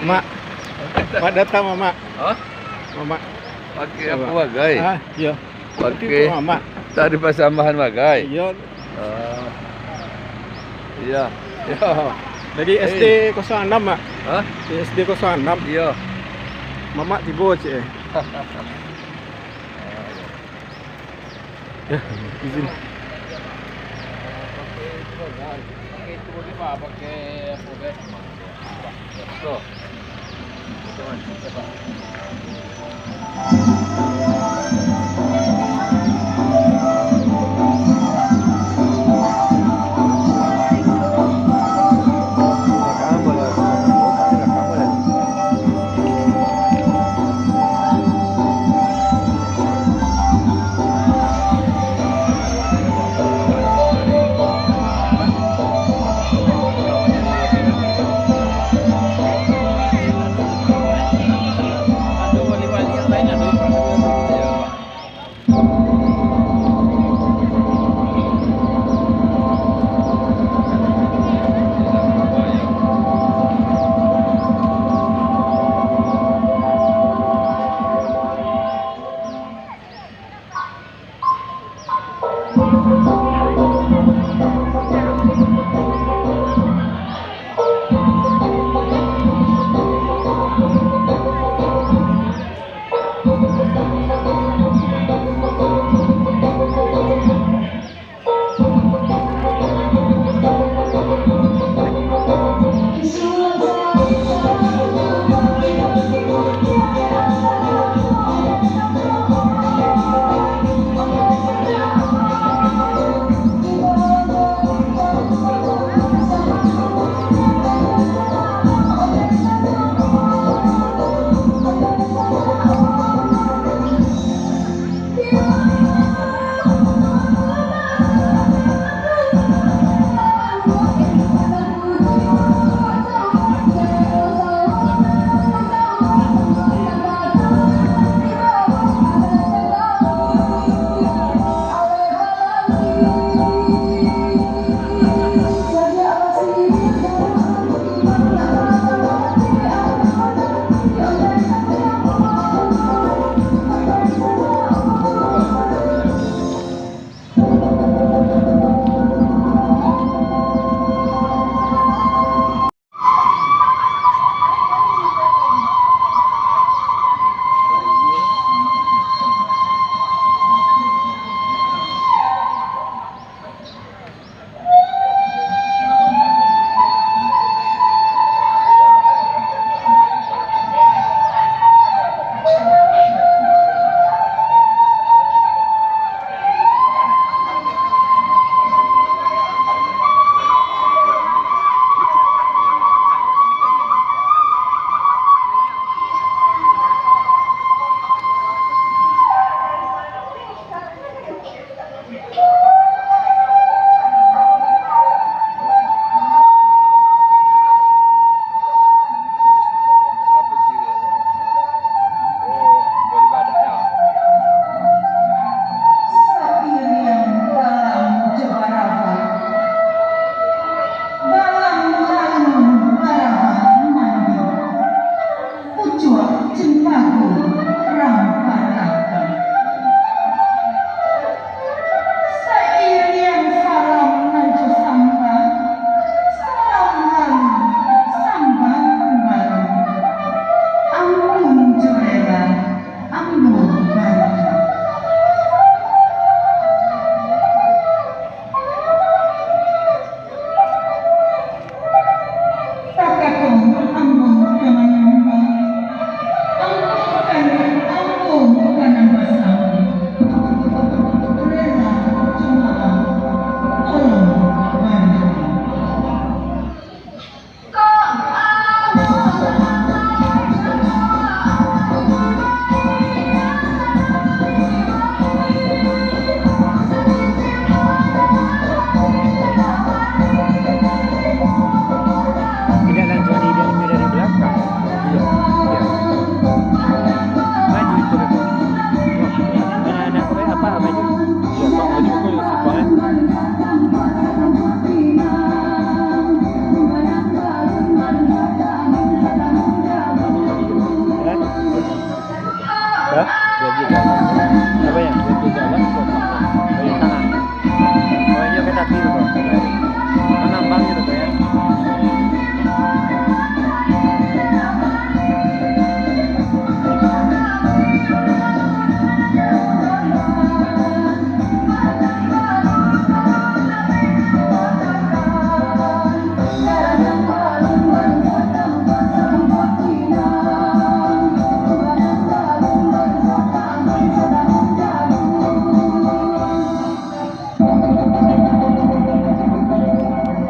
Mak, Mak datang Mama. Hah? Mama. Pakai apa bagai? Ah, iya. Pakai Mama. tadi pasambahan bagai. Iya. Ah, iya. Iya. Dari SD 06, Mak. Hah? Di SD 06. Iya. Mama tiba cik. Ya, izin. Pakai itu bagaimana? Pakai apa guys? Tuh. Coba. Aduh, wali-wali yang lain aduh.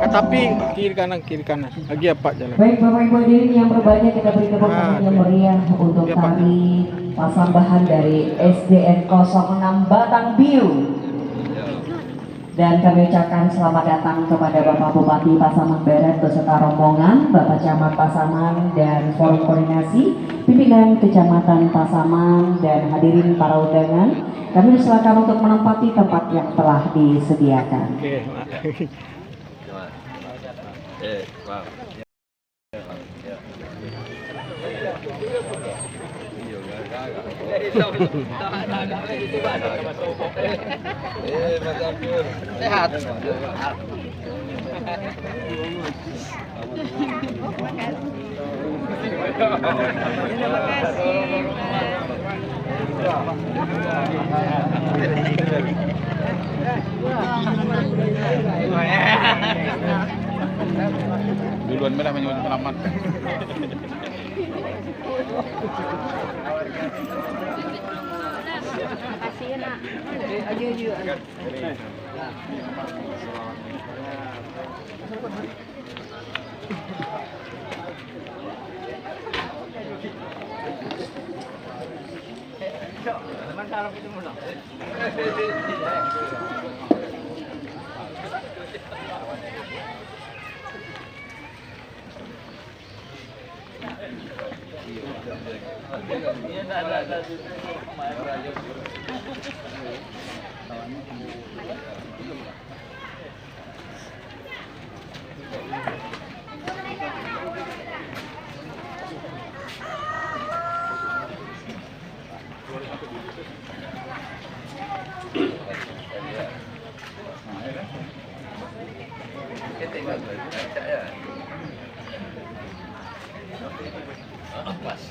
Tapi kiri kanan. Lagi apa jalan? Baik Bapak Ibu hadirin yang berbahagia, kita beri tepuk tangan yang meriah untuk Iya, Pak. tari pasambahan dari SDN 06 Batang Biu. Dan kami ucapkan selamat datang kepada Bapak Bupati Pasaman Barat beserta rombongan, Bapak Camat Pasaman dan Forum Koordinasi, pimpinan Kecamatan Pasaman dan hadirin para undangan. Kami diserahkan untuk menempati tempat yang telah disediakan. Oke. Wow. Sehat. Duluan merah menyebut selamat. Makasih ya nak. Ayo. Pas.